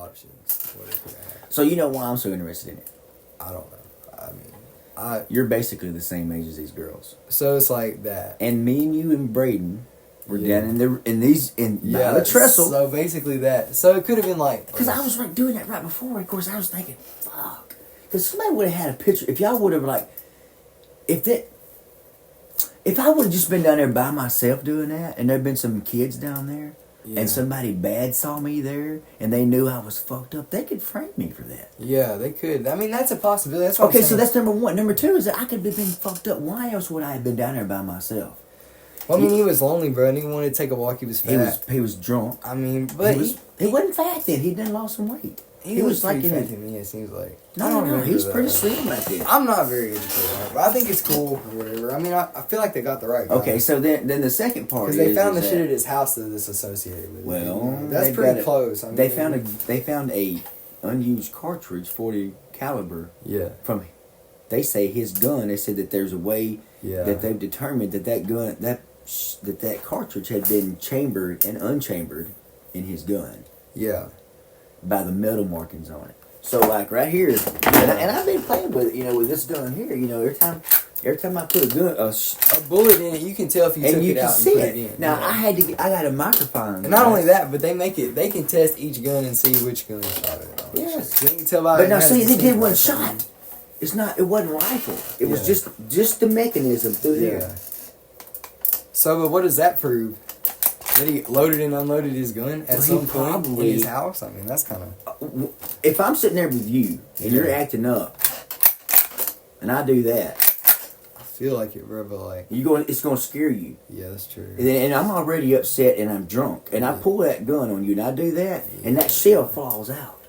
options. What it could have happened. So you know why I'm so interested in it? I don't know. I mean, You're basically the same age as these girls. So it's like that. And me and you and Braden were down in the trestle. So basically that. So it could have been like. Because I was doing that right before. Of course, I was thinking, fuck. Because somebody would have had a picture. If y'all would have if I would have just been down there by myself doing that, and there'd been some kids down there, and somebody bad saw me there, and they knew I was fucked up, they could frame me for that. Yeah, they could. I mean, that's a possibility. That's what okay, so that's number one. Number two is that I could have been fucked up. Why else would I have been down there by myself? Well, I mean, he was lonely, bro, and he wanted to take a walk. He was fat. He was drunk. I mean, but he wasn't fat then. He done lost some weight. He was like fat to me. It seems like. No, he was pretty slim back then. I'm not very educated on it, but I think it's cool or whatever. I mean, I feel like they got the right guy. Okay, so then the second part is because they found the shit at his house that is associated with it. Well, that's pretty close. I mean, they found a unused cartridge, .40 caliber. Yeah. From, they say his gun. They said that there's a way that they've determined that gun that cartridge had been chambered and unchambered in his gun. Yeah. By the metal markings on it. So like right here, and I've been playing with it, with this gun here. Every time I put a bullet in it, you can tell if you took it out and put it in. Now I got a microphone. And not only that, but they can test each gun and see which gun shot it. Yes. So you can tell by. But now see, they did one shot. It wasn't rifle. It was just the mechanism through there. So, but what does that prove? That he loaded and unloaded his gun at some point in his house? I mean, that's kind of... If I'm sitting there with you, and you're acting up, and I do that... I feel like it, bro, but like... It's going to scare you. Yeah, that's true. And I'm already upset, and I'm drunk. And I pull that gun on you, and I do that, and that shell falls out.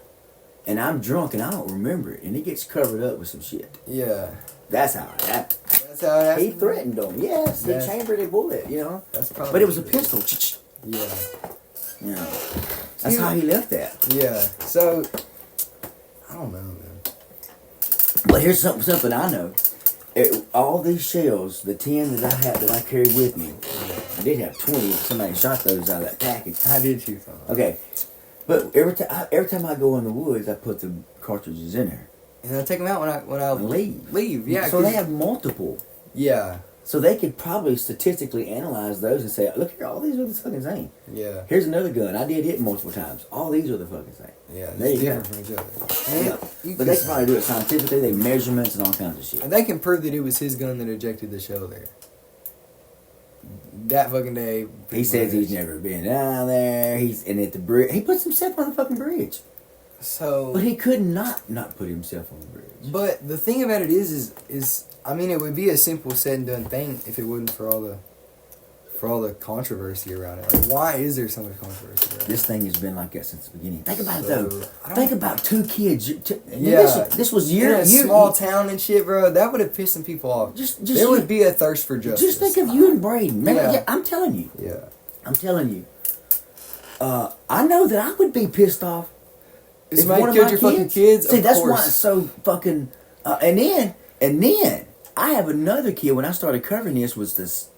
And I'm drunk, and I don't remember it. And it gets covered up with some shit. Yeah. That's how it happened. That's how it happened? He threatened them. Yes, he chambered a bullet, That's probably... But it was a pistol. Yeah. That's how he left that. Yeah. So, I don't know, man. But here's something I know. All these shells, the 10 that I carried with me, I did have 20. Somebody shot those out of that package. I did too. Okay. But every time I go in the woods, I put the cartridges in there. And I take them out when I leave. Yeah. So they have multiple. Yeah. So they could probably statistically analyze those and say, look here, all these are the fucking same. Yeah. Here's another gun. I did hit multiple times. All these are the fucking same. Yeah. They different from each other. But they can probably do it scientifically. They measurements and all kinds of shit. And they can prove that it was his gun that ejected the shell there. That fucking day. He says he's never been down there. And at the bridge. He puts himself on the fucking bridge. So. But he could not put himself on the bridge. But the thing about it is I mean, it would be a simple said and done thing if it wasn't for all the controversy around it. Like, why is there so much controversy around it? This thing has been like that since the beginning. Think about it though. Think about 2 kids. This was small town and shit, bro. That would have pissed some people off. There would be a thirst for justice. Just think of you and Braden. Remember, I'm telling you. Yeah. I'm telling you. I know that I would be pissed off. If somebody killed your fucking kids. See, that's why it's so fucking. And then I have another kid. When I started covering this, was this.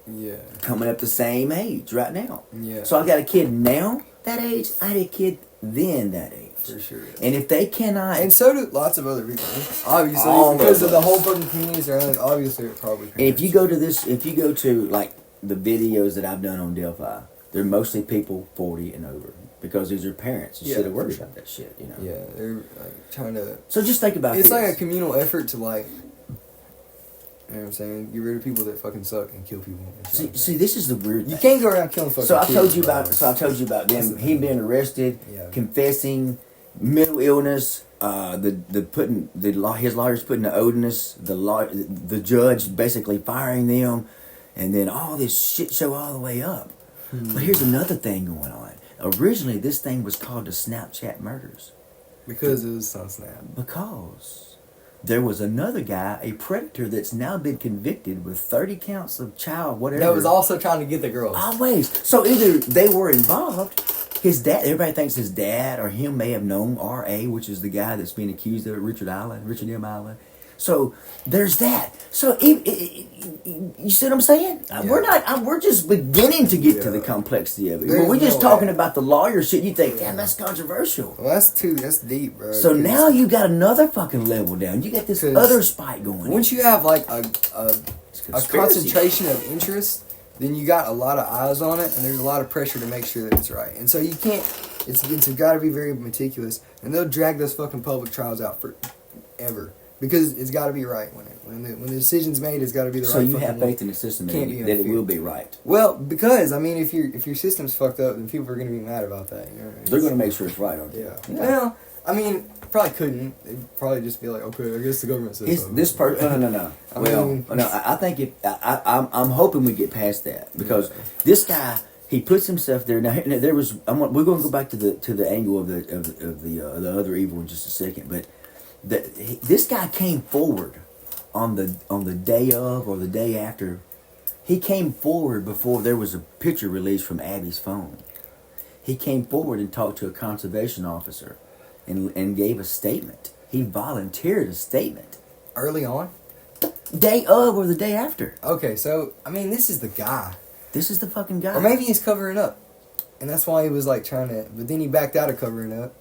Yeah. Coming up the same age right now. Yeah. So I got a kid now that age. I had a kid then that age. For sure. And if they cannot, and so do lots of other people. Obviously, because of the whole fucking communities around. Obviously, it probably. And if you go to like the videos that I've done on Delphi, they're mostly people 40 and over. Because these are parents. You should have worried about that shit, Yeah, they're like trying to... So just think about it's like a communal effort to like... You know what I'm saying? Get rid of people that fucking suck and kill people. See, this is the weird thing. You can't go around killing fucking kids. I told you about them. Him being arrested, confessing, mental illness, his lawyers putting the odinous, the judge basically firing them, and then all this shit show all the way up. But here's another thing going on. Originally, this thing was called the Snapchat murders. Because it was on Snap. Because there was another guy, a predator, that's now been convicted with 30 counts of child whatever. That was also trying to get the girls. Always. So either they were involved, his dad, everybody thinks his dad or him may have known R.A., which is the guy that's being accused of Richard M. Island. So there's that. So you see what I'm saying? We're just beginning to get to the complexity of it. When we're just talking about the lawyer shit, you think, damn, that's controversial. Well, that's deep, bro. So now you got another fucking level down. You got this other spike going. Once you have like a concentration of interest, then you got a lot of eyes on it, and there's a lot of pressure to make sure that it's right. And so you can't. It's got to be very meticulous, and they'll drag those fucking public trials out forever because it's got to be right when the decision's made. It's got to be the right. So you have faith in the system that it will be right. Well, because I mean, if your system's fucked up, then people are going to be mad about that. You know, they're going to make sure it's right, aren't they? Yeah. Well, I mean, probably couldn't. They'd probably just be like, okay, I guess the government says so. This part, no. I think I'm hoping we get past that because this guy. He puts himself there. Now there was. We're going to go back to the angle of the other evil in just a second. But this guy came forward on the day of or the day after. He came forward before there was a picture released from Abby's phone. He came forward and talked to a conservation officer, and gave a statement. He volunteered a statement early on. Day of or the day after. Okay, so I mean, this is the guy. This is the fucking guy. Or maybe he's covering up. And that's why he was like trying to... But then he backed out of covering up.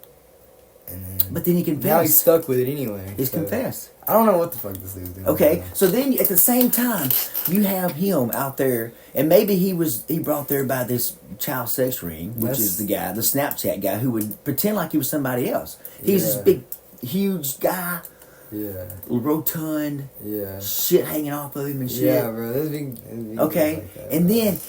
But then he confessed. Now he's stuck with it anyway. He's confessed. I don't know what the fuck this dude's doing. Okay, so then at the same time, you have him out there. And maybe he brought there by this child sex ring, which is the guy, the Snapchat guy, who would pretend like he was somebody else. He's this big, huge guy. Yeah. Rotund. Yeah. Shit hanging off of him and shit. Yeah, bro. That's big okay. like that, and bro. then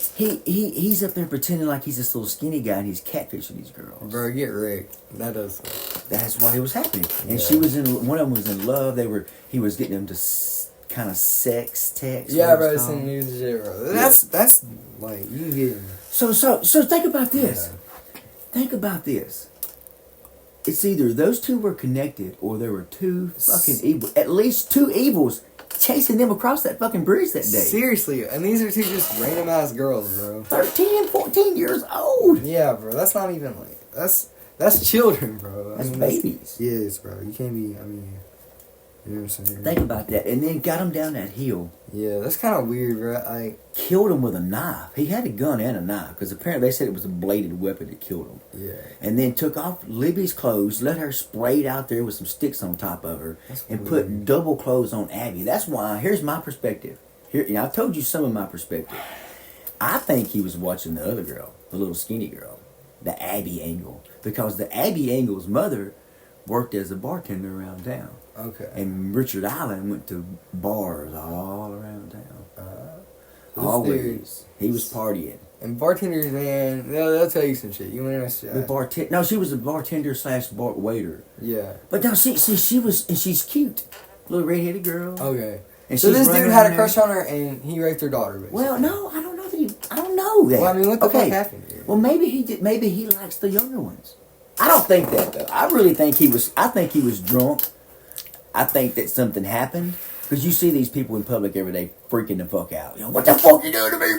he's up there pretending like he's this little skinny guy and he's catfishing these girls. Bro, get wrecked. That does. That's what it was happening. And she was one of them was in love. He was getting them to kind of sex text. Yeah, bro. Sending news and shit, bro. That's like you can get. So think about this. Yeah. Think about this. It's either those two were connected or there were two fucking evil, at least two evils chasing them across that fucking bridge that day. Seriously, and these are two just random ass girls, bro. 13, 14 years old. Yeah, bro. That's not even like that's children, bro. That's babies. Yes, bro. You can't be. I mean, you know what I'm saying? Think about that, and then got him down that hill. Yeah, that's kind of weird, bro. Killed him with a knife. He had a gun and a knife because apparently they said it was a bladed weapon that killed him. Yeah. And then took off Libby's clothes, let her sprayed out there with some sticks on top of her, and put double clothes on Abby. That's why. Here's my perspective. I've told you some of my perspective. I think he was watching the other girl, the little skinny girl, the Abby Angle, because the Abby Angle's mother worked as a bartender around town. Okay. And Richard Allen went to bars all around town. Always. He was partying. And bartenders, man, they'll tell you some shit. You want to know? No, she was a bartender / waiter. Yeah. But now, see, she's cute. Little redheaded girl. Okay. And so this dude had a crush on her, and he raped her daughter, basically. Well, no, I don't know that I don't know that. Well, I mean, what the fuck happened here? Well, maybe he did. Maybe he likes the younger ones. I don't think that, though. I really think he was drunk. I think that something happened. Because you see these people in public every day freaking the fuck out. You know, what the fuck you doing to me?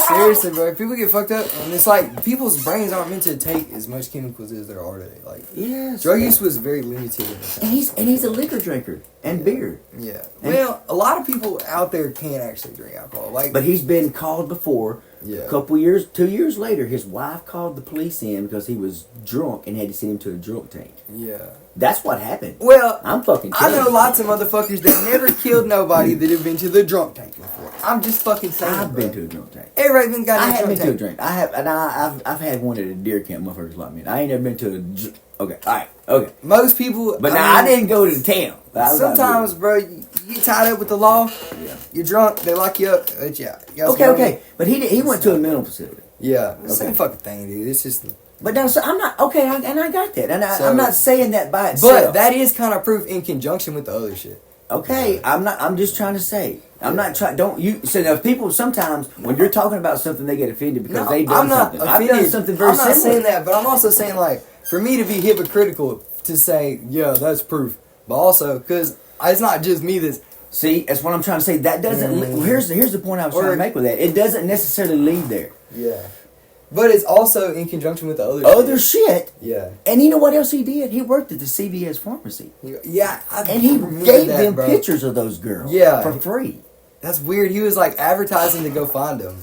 Seriously, bro. People get fucked up. And it's like, people's brains aren't meant to take as much chemicals as there are today. Like, yes, drug use was very limited in the time. And he's a liquor drinker. And beer. Yeah. Well, a lot of people out there can't actually drink alcohol. But he's been called before. Yeah. 2 years later, his wife called the police in because he was drunk and had to send him to a drunk tank. Yeah. That's what happened. Well, I'm fucking I know lots of motherfuckers that never killed nobody that have been to the drunk tank before. I'm just fucking saying. I've been to a drunk tank. Everybody's been got I a haven't drunk been tank. to a drink. I have, and I've had one at a deer camp. Motherfuckers like me. I ain't never been to a. Okay, all right, okay. Most people, but I didn't go to the town. Sometimes, bro, you get tied up with the law. Yeah. You're drunk. They lock you up. Okay. But he went to a mental facility. Yeah, the same fucking thing, dude. It's just. But now, so I'm not okay, and I got that, and I'm not saying that by itself. But that is kind of proof in conjunction with the other shit. Okay, I'm not. I'm just trying to say. I'm not trying. Don't you? So now, people sometimes when you're talking about something, they get offended because they've done something. I've done something very similar. I'm not saying that, but I'm also saying like for me to be hypocritical to say yeah, that's proof, but also because it's not just me that's. See, that's what I'm trying to say. That doesn't. Here's the point I was trying to make with that. It doesn't necessarily lead there. Yeah. But it's also in conjunction with the other shit. Yeah. And you know what else he did? He worked at the CVS pharmacy. Yeah. And he gave them pictures of those girls. Yeah. For free. That's weird. He was like advertising to go find them.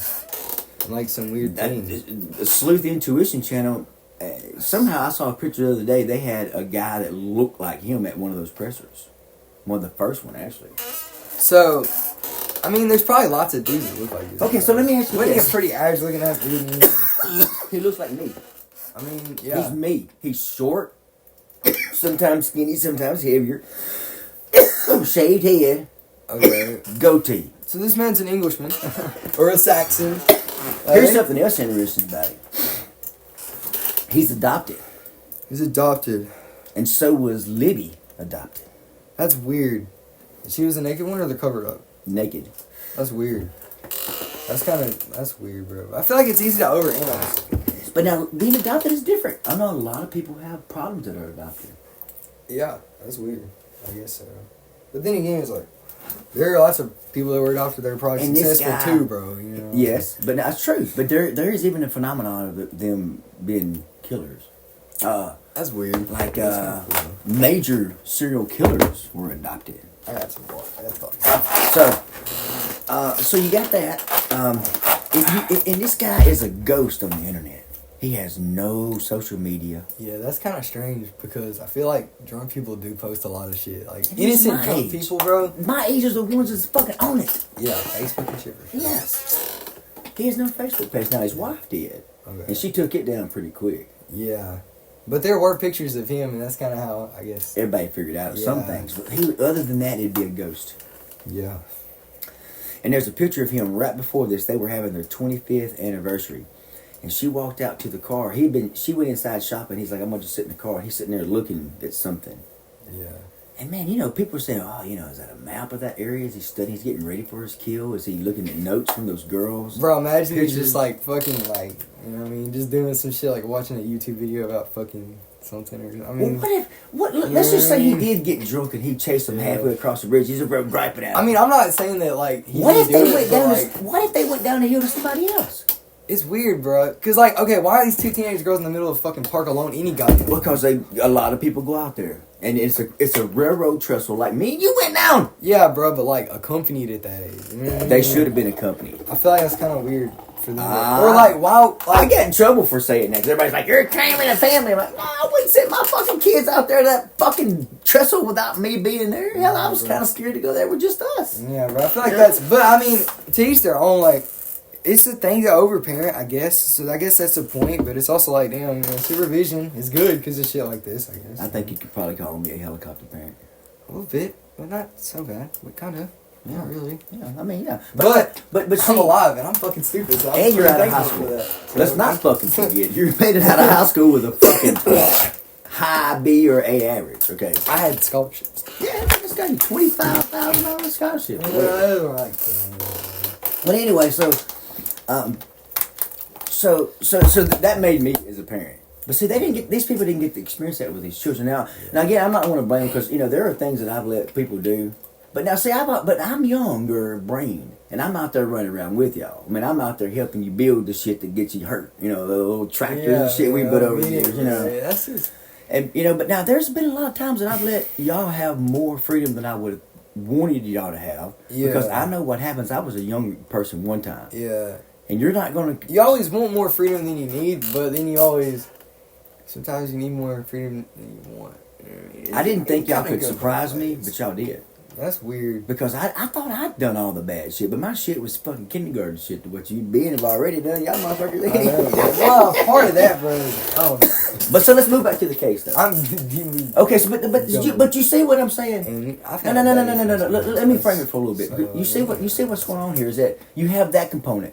And like some weird things. The Sleuth Intuition channel, somehow I saw a picture the other day. They had a guy that looked like him at one of those pressers. One of the first one, actually. So, I mean, there's probably lots of dudes that look like this. Okay, so let me ask you this. this. A pretty average looking ass dude. He looks like me. I mean, yeah. He's me. He's short, sometimes skinny, sometimes heavier. Shaved head. Okay. Goatee. So this man's an Englishman. Or a Saxon. Here's something else interesting about him. He's adopted. He's adopted. And so was Libby adopted. That's weird. She was the naked one or the covered up? Naked. That's weird. That's weird, bro. I feel like it's easy to overanalyze. But now, being adopted is different. I know a lot of people have problems that are adopted. Yeah, that's weird. I guess so. But then again, it's like, there are lots of people that were adopted that are probably and successful too, bro. You know? Yes, but that's true. But there is even a phenomenon of them being killers. That's weird. Like, that's cool. major serial killers were adopted. I got some water. That's fucking So you got that. And this guy is a ghost on the internet. He has no social media. Yeah, that's kind of strange because I feel like drunk people do post a lot of shit. Like, And innocent drunk people, bro. My age is the ones that's fucking on it. Yeah, Facebook and shit. For sure. Yes. He has no Facebook page. Now his wife did. Okay. And she took it down pretty quick. Yeah. But there were pictures of him, and that's kind of how, I guess. Everybody figured out some things. But other than that, it'd be a ghost. Yeah. And there's a picture of him right before this. They were having their 25th anniversary. And she walked out to the car. She went inside shopping. He's like, I'm going to just sit in the car. He's sitting there looking at something. Yeah. And man, people are saying, oh, is that a map of that area? Is he studying? He's getting ready for his kill? Is he looking at notes from those girls? Bro, imagine he's just like fucking like, you know what I mean? Just doing some shit like watching a YouTube video about fucking something or I mean. Well, let's just say he did get drunk and he chased him halfway across the bridge. He's griping at him. I mean, I'm not saying that like he what if they went down the hill to somebody else? It's weird, bro. Cause like, okay, why are these two teenage girls in the middle of the fucking park alone? Any goddamn. Because a lot of people go out there, and it's a railroad trestle. Like me, you went down. Yeah, bro, but like accompanied at that age. You know what I mean? They should have been accompanied. I feel like that's kind of weird for them. Or like, wow, like, I get in trouble for saying that. 'Cause everybody's like, "You're claiming a family." I'm like, no, I wouldn't send my fucking kids out there to that fucking trestle without me being there. Hell, I was kind of scared to go there with just us. Yeah, bro. I feel like that's. But I mean, to each their own. Like. It's a thing to overparent, I guess. So I guess that's the point. But it's also like, damn, supervision is good because of shit like this, I guess. I think you could probably call me a helicopter parent. A little bit, but not so bad. But kind of. Yeah, not really. Yeah, I mean, yeah. But see, I'm alive and I'm fucking stupid. So and you're out of high school. Let's not fucking forget. You made it out of high school with a fucking high B or A average, okay? I had scholarships. Yeah, I just got you $25,000 scholarship. But anyway, so that made me as a parent. But see, these people didn't get to experience that with these children. Now again, I'm not going to blame them because there are things that I've let people do. But now, see, I'm younger brain, and I'm out there running around with y'all. I mean, I'm out there helping you build the shit that gets you hurt. The little tractors and shit we put over the years. Yeah, that's just. And but now there's been a lot of times that I've let y'all have more freedom than I would have wanted y'all to have. Yeah. Because I know what happens. I was a young person one time. Yeah. And you're not going to... You always want more freedom than you need, but then you always... Sometimes you need more freedom than you want. I didn't think y'all could surprise me, but y'all did. That's weird. Because I thought I'd done all the bad shit, but my shit was fucking kindergarten shit to what you being have already done. Y'all motherfuckers. Well, part of that, bro. Oh. But so let's move back to the case, though. Okay, so but you see what I'm saying? No. Let me frame it for a little bit. You see what's going on here is that you have that component.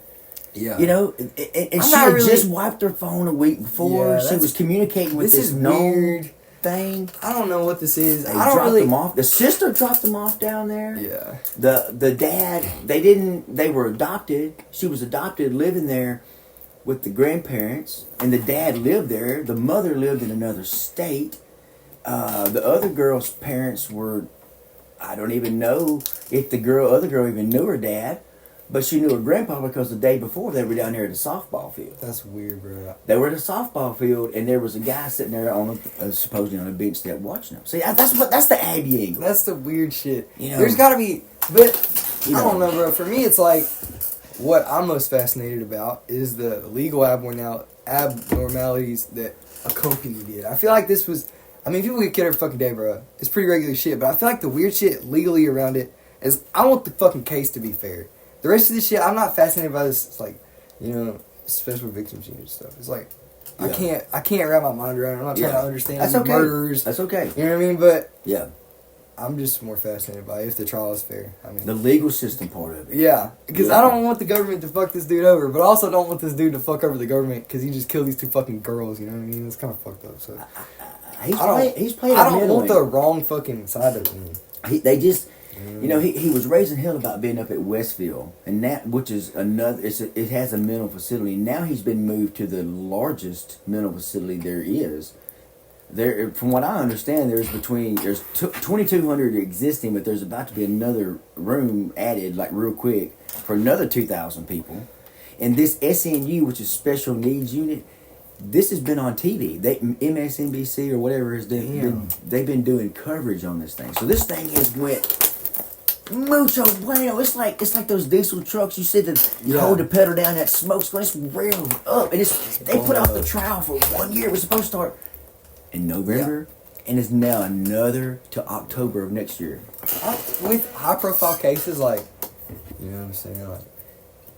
Yeah. And she had just wiped her phone a week before. She was communicating with this known thing. I don't know what this is. I don't dropped them off. The sister dropped them off down there. Yeah. The dad, they were adopted. She was adopted, living there with the grandparents, and the dad lived there. The mother lived in another state. The other girl's parents were, I don't even know if the other girl even knew her dad. But she knew her grandpa because the day before they were down there at the softball field. That's weird, bro. They were at the softball field, and there was a guy sitting there on supposedly on a bench step watching them. See, that's the Abby angle. That's the weird shit. You know, there's got to be, but I don't know, bro. For me, it's like what I'm most fascinated about is the legal abnormalities that accompanied it. I feel like this was. I mean, people get killed every fucking day, bro. It's pretty regular shit, but I feel like the weird shit legally around it is I want the fucking case to be fair. The rest of this shit, I'm not fascinated by this. It's like, you know, special victims unit stuff. It's like, yeah. I can't wrap my mind around it. I'm not trying to understand That's okay. murderers. That's okay. You know what I mean? But yeah, I'm just more fascinated by if the trial is fair. I mean, the legal system part of it. Yeah, because I don't want the government to fuck this dude over, but I also don't want this dude to fuck over the government because he just killed these two fucking girls. You know what I mean? It's kind of fucked up. So he's playing. I don't want the wrong fucking side of him. They just. You know, he was raising hell about being up at Westville, and that, which is another, it has a mental facility. Now he's been moved to the largest mental facility there is. There, from what I understand, there's 2,200 existing, but there's about to be another room added, like real quick, for another 2,000 people. And this SNU, which is Special Needs Unit, this has been on TV. MSNBC or whatever is they've been doing coverage on this thing. So this thing has went mucho bueno. It's like those diesel trucks. You said that you hold the pedal down, that smoke's going. It's revved up, and they put off the trial for 1 year. It was supposed to start in November, and it's now another to October of next year. With high-profile cases, like, you know what I'm saying, like,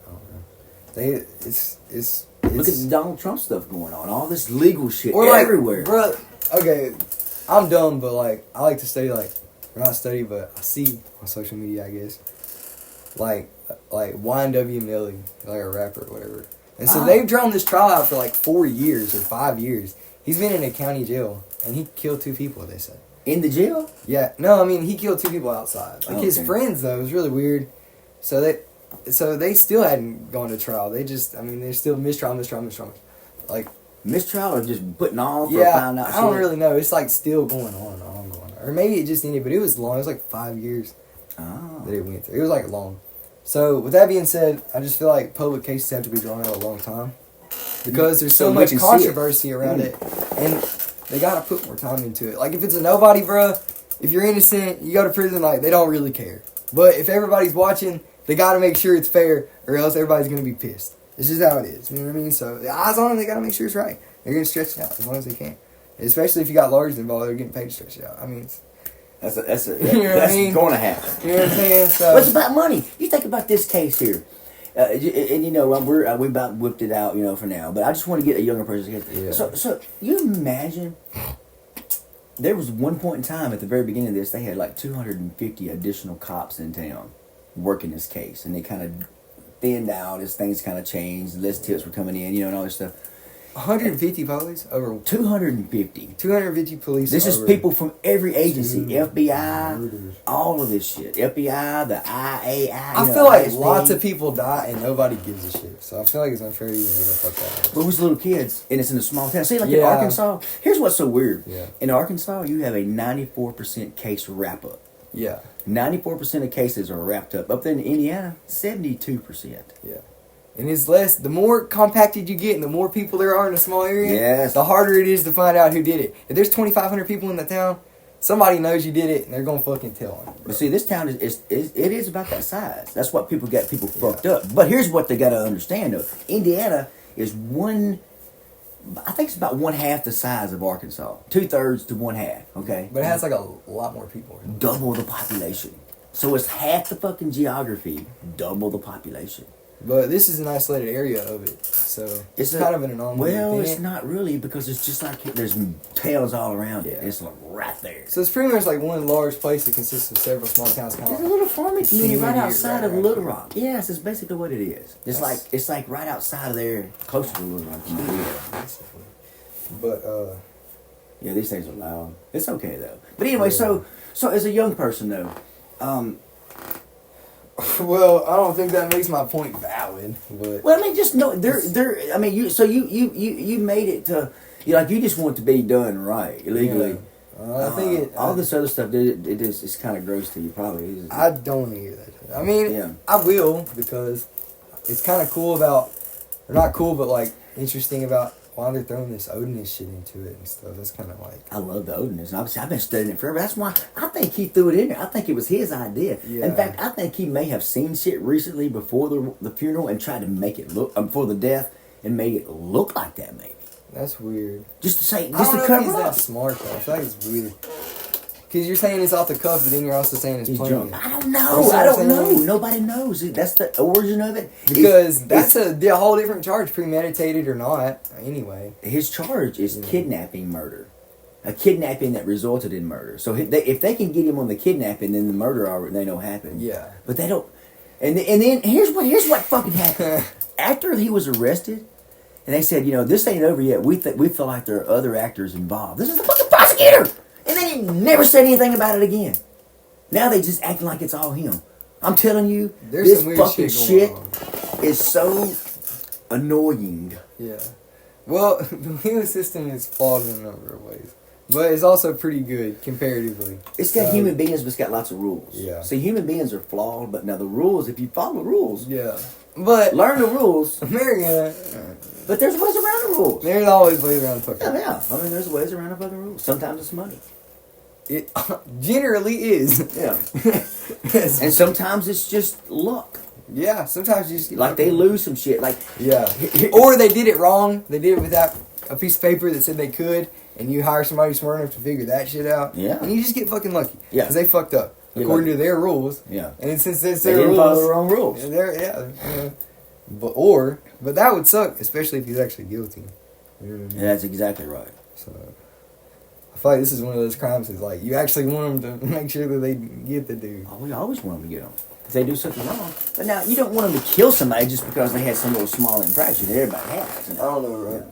I don't know. It's look at the Donald Trump stuff going on. All this legal shit Like, everywhere. bro, okay, I'm dumb, but like I like to study not study, but I see on social media, I guess, like YNW Melly, like a rapper or whatever. And so they've drawn this trial out for like 4 years or 5 years. He's been in a county jail, and he killed 2 people, they said. In the jail? Yeah. No, I mean, he killed 2 people outside. Like, his friends, though, it was really weird. So they still hadn't gone to trial. They're still mistrial. Like, mistrial or just putting on for found out shit? I don't really know. It's like still going on. Or maybe it just ended, but it was long. It was like 5 years that it went through. It was like long. So with that being said, I just feel like public cases have to be drawn out a long time because there's so much controversy around it, and they gotta put more time into it. Like if it's a nobody, bruh, if you're innocent, you go to prison. Like they don't really care. But if everybody's watching, they gotta make sure it's fair, or else everybody's gonna be pissed. It's just how it is. You know what I mean? So the eyes on them, they gotta make sure it's right. They're gonna stretch it out as long as they can. Especially if you got lawyers involved, they're getting paid to stretch it out. I mean, that's you know what I mean? Going to happen. You know what I'm saying? So, but it's about money. You think about this case here, and you know we about whipped it out, you know, for now. But I just want to get a younger person's case. Yeah. So you imagine there was one point in time at the very beginning of this, they had like 250 additional cops in town working this case, and they kind of thinned out as things kind of changed. Less tips were coming in, you know, and all this stuff. 150 police? Over 250. 250 police. This is people from every agency. FBI, all of this shit. FBI, the IAI. I feel like lots of people die and nobody gives a shit. So I feel like it's unfair to even give a fuck that. But it was little kids, and it's in a small town. See, like in Arkansas, here's what's so weird. Yeah. In Arkansas, you have a 94% case wrap-up. Yeah. 94% of cases are wrapped up. Up there in Indiana, 72%. Yeah. And it's less, the more compacted you get and the more people there are in a small area, the harder it is to find out who did it. If there's 2,500 people in the town, somebody knows you did it and they're going to fucking tell them. But see, this town is about that size. That's what people got fucked up. But here's what they got to understand though. Indiana is I think it's about 1/2 the size of Arkansas. 2/3 to 1/2, okay? But it has like a lot more people. Double the population. So it's half the fucking geography, double the population. But this is an isolated area of it, so it's kind of an anomaly. Well, it's not really because it's just like there's towns all around it. It's like right there. So it's pretty much like one large place that consists of several small towns. There's a little farming community right outside of Little Rock. Yes, it's basically what it is. It's like right outside of there, closer to Little Rock. But yeah, these things are loud. It's okay though. But anyway, so as a young person though, well, I don't think that makes my point valid. But well, I mean, just know they're. I mean, you made it to. You just want it to be done right legally. Yeah. I think all this other stuff. It's kind of gross to you, probably. I don't want to hear that. I mean, I will, because it's kind of cool about, or not cool, but like interesting about why they're throwing this Odinist shit into it and stuff. That's kind of like, I love the Odinist. Obviously, I've been studying it forever. That's why I think he threw it in there. I think it was his idea. Yeah. In fact, I think he may have seen shit recently before the funeral and tried to make it look before the death and made it look like that. Maybe that's weird. Just to say, I just don't to know if cover he's up. that smart though. I feel like it's weird. Because you're saying it's off the cuff, but then you're also saying it's He's playing. drunk. I don't know. I don't know. Nobody knows. That's the origin of it. Because that's a whole different charge, premeditated or not. Anyway, his charge is kidnapping murder, a kidnapping that resulted in murder. So if they can get him on the kidnapping, then the murder already they know happened. Yeah. But they don't. And then here's what fucking happened. After he was arrested, and they said, this ain't over yet. We feel like there are other actors involved. This is the fucking prosecutor. And they never said anything about it again. Now they just acting like it's all him. I'm telling you, there's this some weird fucking shit on. is so annoying. Yeah. Well, the legal system is flawed in a number of ways. But it's also pretty good, comparatively. It's got human beings, but it's got lots of rules. Yeah. So human beings are flawed, but now the rules, if you follow the rules, yeah. But learn the rules. America, But there's ways around the rules. there's always ways around the fucking Yeah. I mean, there's ways around the fucking rules. Sometimes it's money. It generally is. Yeah. And sometimes it's just luck. Yeah, sometimes you just get Like they lose some shit. Like yeah. Or they did it wrong. They did it without a piece of paper that said they could, and you hire somebody smart enough to figure that shit out. Yeah. And you just get fucking lucky. Yeah. Because they fucked up. According to their rules. Yeah. And since it's they their didn't rules. follow the wrong rules. Yeah. But that would suck, especially if he's actually guilty. You know what I mean? Yeah, that's exactly right. So I feel like this is one of those crimes that's like you actually want them to make sure that they get the dude. Oh, we always want them to get them. If they do something wrong. But now, you don't want them to kill somebody just because they had some little small infraction that everybody has. I don't know, right?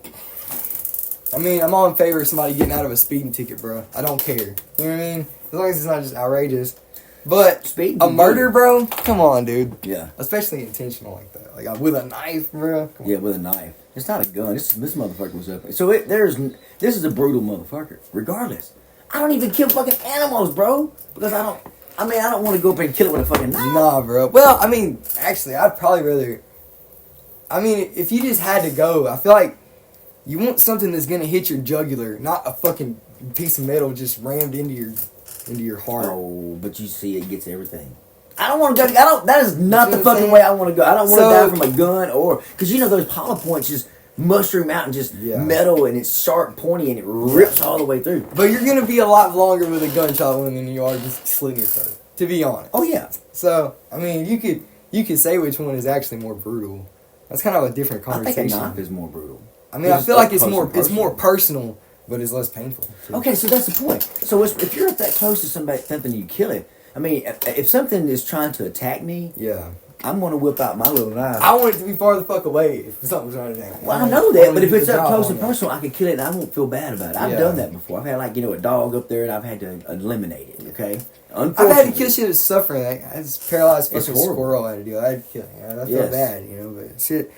I mean, I'm all in favor of somebody getting out of a speeding ticket, bro. I don't care. You know what I mean? As long as it's not just outrageous. But a murder, bro? Come on, dude. Yeah. Especially intentional like that. Like with a knife, bro. Yeah, with a knife. It's not a gun. This motherfucker was up. So this is a brutal motherfucker. Regardless, I don't even kill fucking animals, bro, because I don't want to go up and kill it with a fucking knife. Nah, bro. Well, I mean, actually, I'd probably rather. I mean, if you just had to go, I feel like you want something that's gonna hit your jugular, not a fucking piece of metal just rammed into your heart. Oh, but you see, it gets everything. I don't want to go. That is not the fucking way I want to go. I don't want to die from a gun or because those hollow points just mushroom out and just metal and it's sharp and pointy and it rips all the way through. But you're gonna be a lot longer with a gunshot wound than you are just slitting your throat. To be honest. Oh yeah. So I mean, you could say which one is actually more brutal. That's kind of a different conversation. I think a knife is more brutal. I mean, I feel like it's more personal, but it's less painful. Too. Okay, so that's the point. So if you're that close to something you kill it. I mean, if something is trying to attack me, I'm going to whip out my little knife. I want it to be far the fuck away if something's trying to attack me. Well, I know that, but if it's up close and personal, I can kill it and I won't feel bad about it. I've done that before. I've had a dog up there and I've had to eliminate it, okay? I've had to kill shit that's suffering. Like, I just paralyzed fucking squirrel I had to do. I had to kill it. I felt bad, but shit.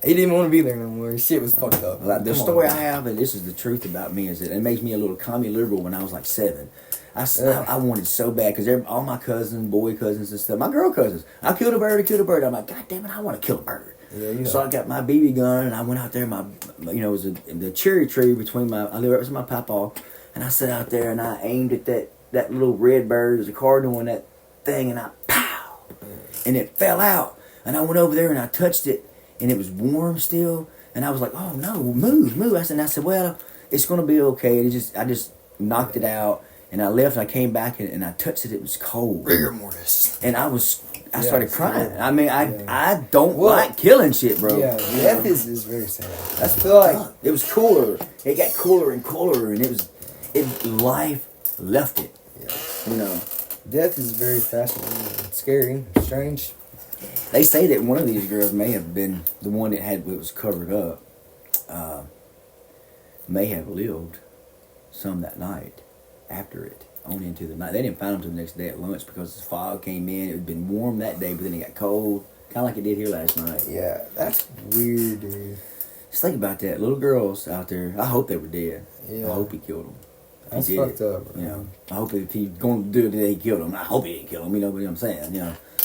He didn't want to be there no more. Shit was fucked up. Like, the story I have, and this is the truth about me, is that it makes me a little commie liberal when I was like 7. I wanted so bad because all my cousins, boy cousins and stuff, my girl cousins, I killed a bird. I'm like, God damn it, I want to kill a bird. Yeah, So I got my BB gun and I went out there. It was the cherry tree between I live right with my papa, and I sat out there and I aimed at that little red bird. There's a cardinal in that thing, and I pow, and it fell out. And I went over there and I touched it, and it was warm still. And I was like, oh no, move. I said, well, it's gonna be okay. I just knocked it out. And I left, and I came back, and I touched it. It was cold. Rigor mortis. And I started crying. I mean, I don't like killing shit, bro. Yeah, death is very sad. I feel like it was cooler. It got cooler and cooler, and life left it. Yeah. Death is very fascinating, scary, strange. They say that one of these girls may have been the one that was covered up. May have lived some that night. After it, on into the night. They didn't find them until the next day at lunch because the fog came in. It had been warm that day, but then it got cold. Kind of like it did here last night. Yeah, that's weird, dude. Just think about that. Little girls out there, I hope they were dead. Yeah. I hope he killed them. That's fucked up, bro. I hope if he's going to do it today, he killed them. I hope he didn't kill them, but you know what I'm saying,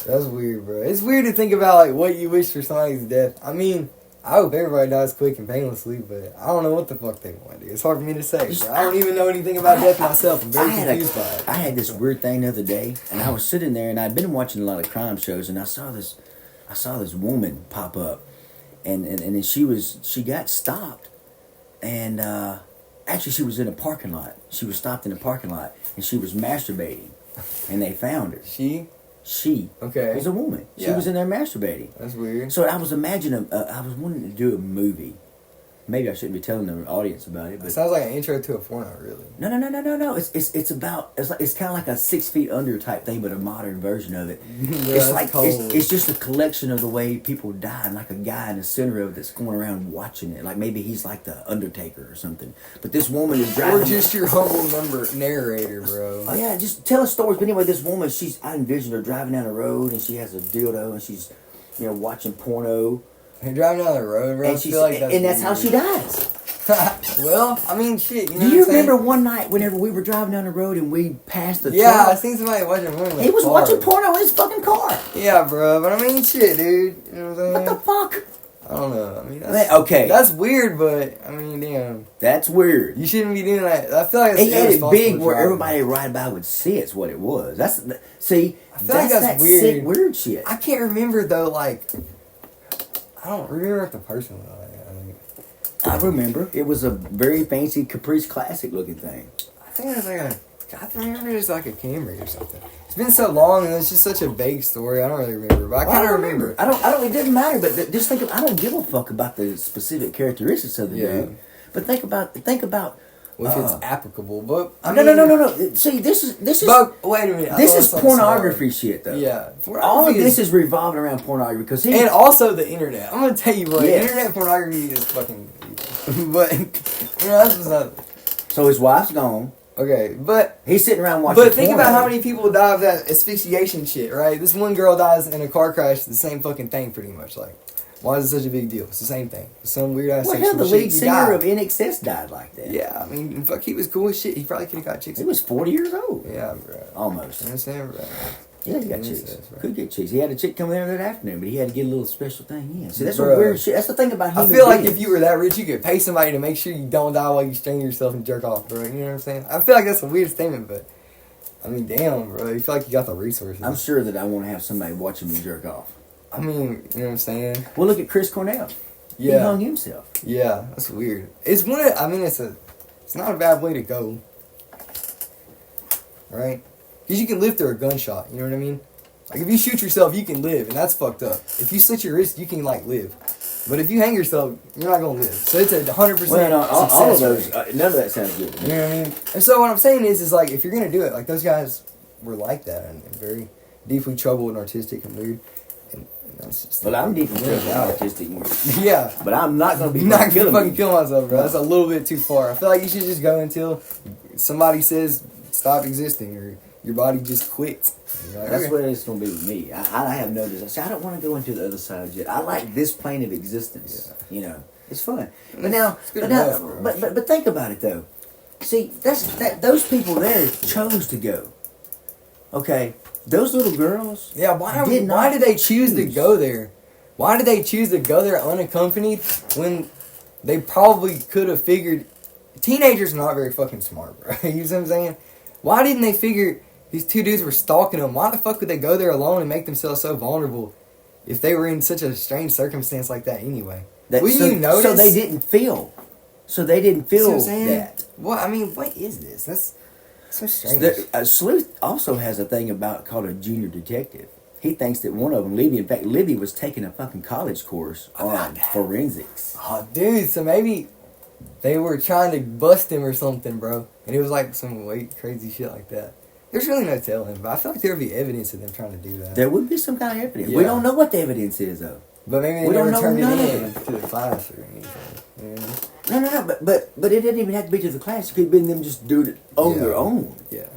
That's weird, bro. It's weird to think about like what you wish for somebody's death. I mean, I hope everybody dies quick and painlessly, but I don't know what the fuck they want to do. It's hard for me to say, bro. I don't even know anything about death myself. I'm very confused by it. I had this weird thing the other day, and I was sitting there, and I'd been watching a lot of crime shows, and I saw this woman pop up, and then she got stopped, and actually she was in a parking lot. She was stopped in a parking lot, and she was masturbating, and they found her. She okay. was a woman. She was in there masturbating. That's weird. So I was imagining, I was wanting to do a movie. Maybe I shouldn't be telling the audience about it, but it sounds like an intro to a porno, really. No. It's about it's kind of like a 6 Feet Under type thing, but a modern version of it. Yeah, it's like it's just a collection of the way people die, and like a guy in the center of it that's going around watching it. Like maybe he's like the Undertaker or something. But this woman is driving. Or just your humble narrator, bro. Oh yeah, just telling stories. But anyway, this woman, I envisioned her driving down the road, and she has a dildo, and she's watching porno. You're driving down the road, bro. And that's how she dies. Well, I mean, shit. Do you remember one night whenever we were driving down the road and we passed the truck? I seen somebody watching porno. He was watching porno in his fucking car. Yeah, bro. But I mean, shit, dude. You know what I'm saying? What the fuck? I don't know. I mean, okay. That's weird, but I mean, damn. That's weird. You shouldn't be doing that. I feel like it's he had it big where everybody right by would see it's what it was. I feel like that's weird. Sick, weird shit. I can't remember though. Like, I don't remember if the person was like. I remember. It was a very fancy Caprice Classic looking thing. I think it was like I remember it was like a Camry or something. It's been so long and it's just such a vague story. I don't really remember, but I kind of remember. I don't. It doesn't matter. But just think of. I don't give a fuck about the specific characteristics of the dude. But think about. Well, if it's applicable, but I mean, no. See, this is. But wait a minute. This is pornography shit, though. Yeah, all of this is revolving around pornography and also the internet. I'm gonna tell you what, internet pornography is fucking. But that's just not. So his wife's gone. Okay, but he's sitting around watching. But think about how many people die of that asphyxiation shit, right? This one girl dies in a car crash. The same fucking thing, pretty much. Like, why is it such a big deal? It's the same thing. Some weird ass. Well, hell, the lead singer of NXS died like that. Yeah, I mean, fuck, he was cool as shit. He probably could have got chicks. He was 40 years old. Yeah, bro. Almost. I understand, bro. Yeah, he got chicks. Could get chicks. He had a chick come there that afternoon, but he had to get a little special thing in. See, that's what weird shit. That's the thing about him. I feel like if you were that rich, you could pay somebody to make sure you don't die while you strangle yourself and jerk off, bro. You know what I'm saying? I feel like that's a weird statement, but I mean, damn, bro. You feel like you got the resources. I'm sure that I want to have somebody watching me jerk off. I mean, you know what I'm saying? Well, look at Chris Cornell. Yeah. He hung himself. Yeah, that's weird. It's one of, I mean, it's not a bad way to go. Right? Because you can live through a gunshot, you know what I mean? Like, if you shoot yourself, you can live, and that's fucked up. If you slit your wrist, you can, like, live. But if you hang yourself, you're not going to live. So it's a 100%. Well, no, all of those, none of that sounds good. You know what I mean? And so what I'm saying is like, if you're going to do it, like, those guys were like that and very deeply troubled and artistic and weird. And that's just... Well, I'm deeply troubled and artistic and weird. Yeah. But I'm not going to be not going to fucking kill myself, bro. That's a little bit too far. I feel like you should just go until somebody says stop existing or your body just quits. Like, that's what it's going to be with me. I have no desire. I don't want to go into the other side yet. I like this plane of existence. Yeah. You know, it's fun. But now, but think about it though. See, those people there chose to go. Okay, those little girls. Yeah, why did they choose to go there? Why did they choose to go there unaccompanied when they probably could have figured? Teenagers are not very fucking smart, bro. You know what I'm saying? Why didn't they figure these two dudes were stalking them? Why the fuck would they go there alone and make themselves so vulnerable if they were in such a strange circumstance like that anyway? You notice? So they didn't feel. That. Well, I mean, what is this? That's so strange. Sleuth also has a thing called a junior detective. He thinks that one of them, Libby, in fact, Libby was taking a fucking college course on forensics. Oh, dude, so maybe they were trying to bust him or something, bro. And it was like some crazy shit like that. There's really no telling, but I feel like there would be evidence of them trying to do that. There would be some kind of evidence. Yeah. We don't know what the evidence is, though. But maybe they never turned it in to the class or anything. You know? No. But it didn't even have to be to the class. It could have been them just doing it on their own. Yeah.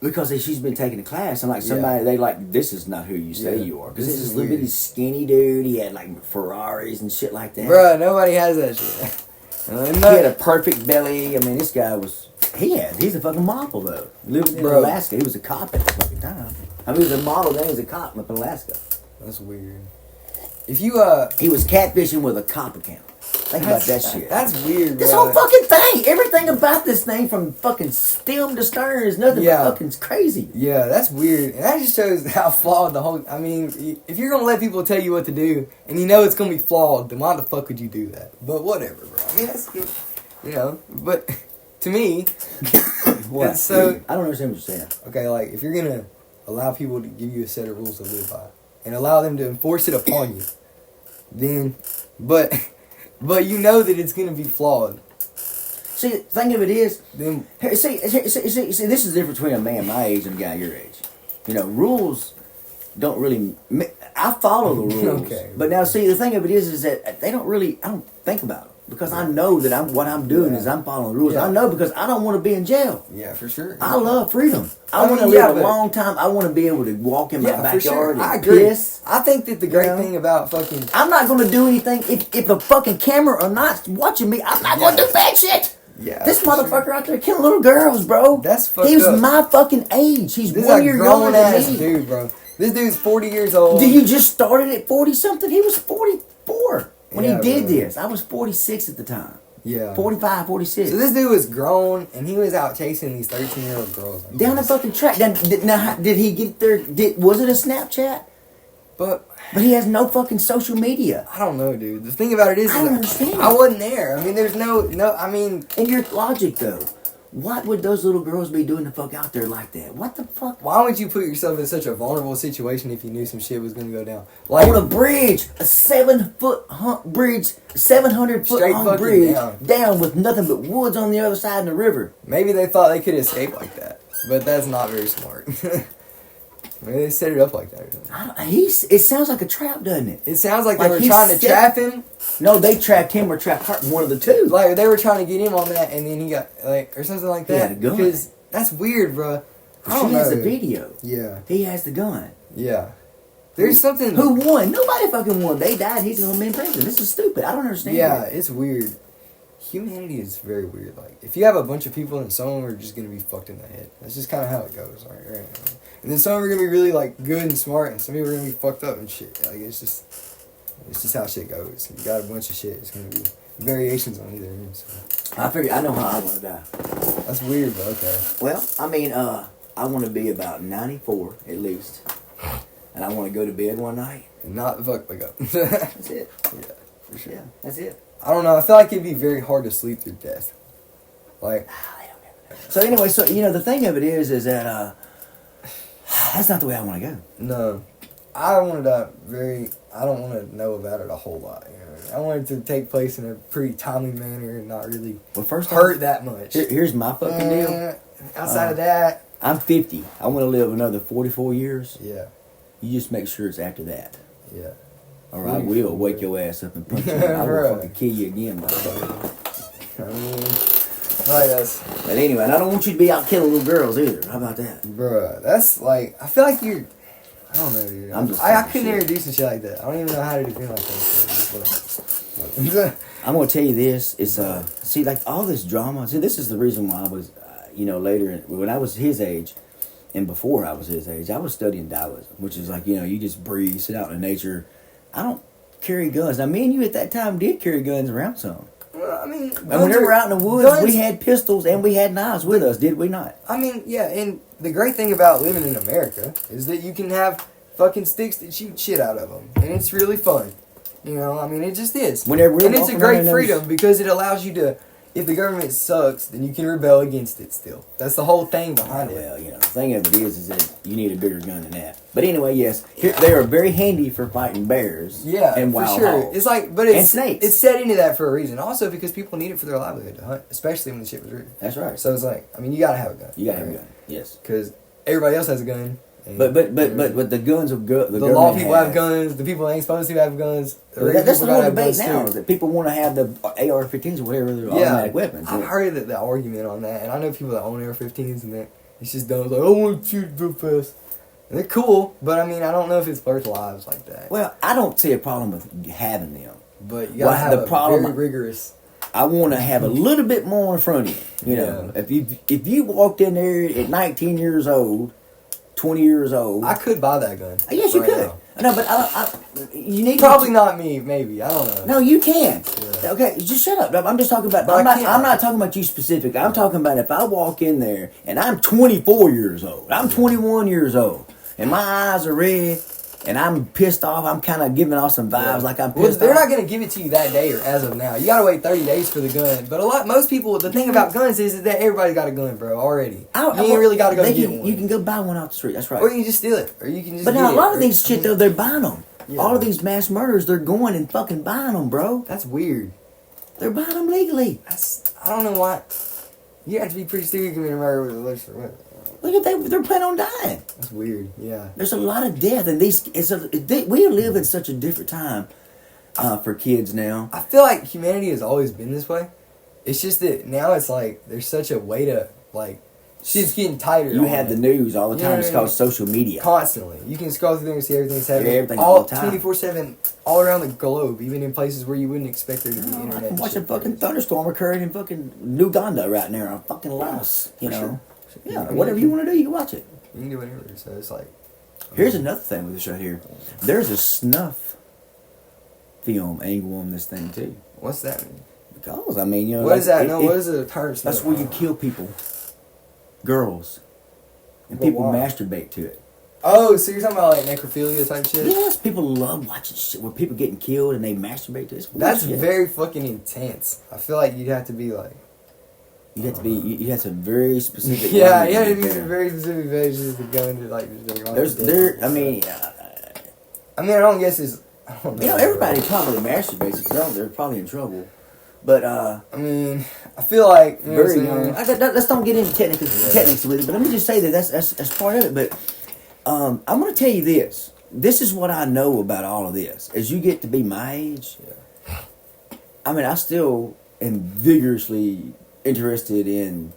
Because she's been taking a class, and like somebody, they like, this is not who you say you are. Because this is little bitty skinny dude. He had like Ferraris and shit like that. Bruh, nobody has that shit. He had a perfect belly. I mean, this guy was... He's a fucking model though. Living in Bro. Alaska. He was a cop at the fucking time. I mean, he was a model. Then he was a cop up in Alaska. That's weird. If you he was catfishing with a cop account. Think about that shit. That's weird. This bro. whole fucking thing, everything about this thing from fucking stem to stern is nothing but fucking crazy. Yeah, that's weird, and that just shows how flawed the whole. I mean, if you're gonna let people tell you what to do, and you know it's gonna be flawed, then why the fuck would you do that? But whatever, bro. I mean, that's but to me, What? it's so. I don't understand what you're saying. Okay, like if you're gonna allow people to give you a set of rules to live by, and allow them to enforce it upon you, then, but you know that it's gonna be flawed. See, the thing of it is, Then see, this is the difference between a man my age and a guy your age. You know, rules don't really. I follow the rules, Okay. But now, see, the thing of it is that they don't really. I don't think about them because I know that what I'm doing is I'm following the rules. Yeah. I know because I don't want to be in jail. yeah, for sure. I love freedom. I want to mean, live yeah, a long time. I want to be able to walk in my Yeah, for sure. backyard I and agree. piss. I think that the great You know? thing about fucking I'm not going to do anything if a fucking camera are not watching me. I'm not going to do bad shit. Yeah, This for motherfucker sure. out there killing little girls, bro. That's fucked He was up. my fucking age. He's This is 1 a year younger grown than ass me. dude, bro. This dude's 40 years old. Did you just started at 40 something? He was 44 when Yeah, he did bro. this. I was 46 at the time. Yeah. 45, 46. So this dude was grown, and he was out chasing these 13-year-old girls. Down the fucking track. Now, did he get there? Was it a Snapchat? But But he has no fucking social media. I don't know, dude. The thing about it is, I don't that understand. I wasn't there. I mean, there's no. I mean, In your logic, though, what would those little girls be doing the fuck out there like that? What the fuck? why would you put yourself in such a vulnerable situation if you knew some shit was gonna go down? On a bridge, a 7-foot hunk bridge, 700-foot Straight hunk fucking bridge, down. down with nothing but woods on the other side of the river. Maybe they thought they could escape like that, but that's not very smart. Maybe they set it up like that or something. It sounds like a trap, doesn't it? It sounds like Like they were he trying to set- trap him. No, they trapped him or trapped her, one of the two. Like they were trying to get him on that, and then he got or something like He that. had a gun. Because that's weird, bro. I don't She know. has the video. Yeah, He has the gun. yeah. There's something. Who won? Nobody fucking won. They died. He's gonna be in prison. This is stupid. I don't understand. Yeah, it. it's weird. Humanity is very weird. Like if you have a bunch of people and some of them are just gonna be fucked in the head. That's just kind of how it goes. Right? And then some of them are gonna be really like good and smart, and some people are gonna be fucked up and shit. Like it's just how shit goes. You got a bunch of shit. It's gonna be variations on either end. So. I know how I want to die. That's weird, but okay. Well, I mean, I want to be about 94 at least, and I want to go to bed one night. And not fuck wake up. That's it. Yeah, for sure. Yeah, that's it. I don't know. I feel like it'd be very hard to sleep through death. Like, So anyway, the thing of it is that that's not the way I want to go. no, I don't want to die I don't want to know about it a whole lot. You know? I want it to take place in a pretty timely manner and not really Well, hurt that much. Here's my fucking deal. Outside of that, I'm 50. I want to live another 44 years. yeah, You just make sure it's after that. yeah. Or I will wake your ass up and punch you. I will Right. fucking kill you again, motherfucker. I mean, like that's, But anyway, and I don't want you to be out killing little girls either. How about that? bruh. That's like I feel like you're. I don't know, dude. I'm just I talking couldn't shit. ever do some shit like that. I don't even know how to defend myself. I'm gonna tell you this. It's see, like all this drama. See, this is the reason why I was, later when I was his age, and before I was his age, I was studying Taoism, which is like you just breathe, sit out in nature. I don't carry guns. Now, me and you at that time did carry guns around some. Well, I mean, And whenever we're out in the woods, guns- we had pistols and we had knives with us, did we not? I mean, yeah, and the great thing about living in America is that you can have fucking sticks that shoot shit out of them, and it's really fun. You know, I mean, it just is. Whenever we're and it's a walking great around in those- freedom because it allows you to, if the government sucks, then you can rebel against it still. That's the whole thing behind it. Well, the thing of it is that you need a bigger gun than that. But anyway, yes, they are very handy for fighting bears. Yeah, and for wild sure. hogs. It's like, but And it's snakes. It's set into that for a reason. Also because people need it for their livelihood to hunt, especially when the shit was written. That's right. So it's like, I mean, you gotta have a gun. You gotta have a gun. Yes. Because everybody else has a gun. and, But you know, the guns of the the law people have guns. The people that ain't supposed to have guns. Well, that's the people whole gotta have debate guns, now. too. Is that people want to have the AR-15s or whatever they're automatic weapons. I've heard the argument on that, and I know people that own AR-15s, and that it's just dumb. It's like, I want to shoot real fast. And they're cool, but I mean, I don't know if it's worth lives like that. Well, I don't see a problem with having them. But you gotta Well, have the a problem- very rigorous. I want to have a little bit more in front of you. You know, if you walked in there at 19 years old, 20 years old, I could buy that gun. Yes, you could. No, but you need probably not me. Maybe I don't know. No, you can. Yeah. Okay, just shut up. I'm just talking about. I'm not talking about you specifically. I'm talking about if I walk in there and I'm 24 years old, I'm 21 years old, and my eyes are red. And I'm pissed off. I'm kind of giving off some vibes like I'm pissed off. They're not going to give it to you that day or as of now. You got to wait 30 days for the gun. But most people, the thing about guns is that everybody's got a gun, bro, already. You ain't really got to go get one. You can go buy one off the street. That's right. Or you can just steal it. Or you can just But now, a lot of these shit, though, they're buying them. Yeah. All of these mass murders, they're going and fucking buying them, bro. That's weird. They're buying them legally. I don't know why. You have to be pretty serious to commit a murder with a list for what? Look at they're planning on dying. That's weird. Yeah. There's a lot of death, and we live in such a different time for kids now. I feel like humanity has always been this way. It's just that now it's like there's such a way to like shit's getting tighter. You have the news all the time. It's called social media. Constantly, you can scroll through there and see everything that's happening. Everything all the time. 24/7, all around the globe, even in places where you wouldn't expect there to be internet. I can watch a fucking thunderstorm occurring in fucking Uganda right now. I'm fucking lost. You know. Sure. Yeah, whatever you want to do, you can watch it. You can do whatever. So it's like. Here's another thing with this right here. There's a snuff film angle on this thing too. What's that mean? Because I mean, you know, what is that? What is the term? That's where you kill people, girls, and people masturbate to it. Oh, so you're talking about like necrophilia type shit? Yes, people love watching shit where people getting killed and they masturbate to it. That's very fucking intense. I feel like you'd have to be like. You have to very specific. Yeah, you have to be very specific pages to go into like. I don't guess it's. I don't know. You know, everybody probably masturbates. If they don't, they're probably in trouble. But I feel like very young. Let's don't get into techniques with it. But let me just say that's part of it. But I'm going to tell you this. This is what I know about all of this. As you get to be my age, I mean, I still am vigorously interested in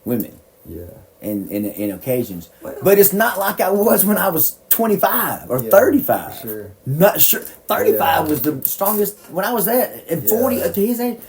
women. Yeah. And in occasions. Well, but it's not like I was when I was 25 or 35. For sure. Not sure. 35 was the strongest when I was at. And 40 to his age.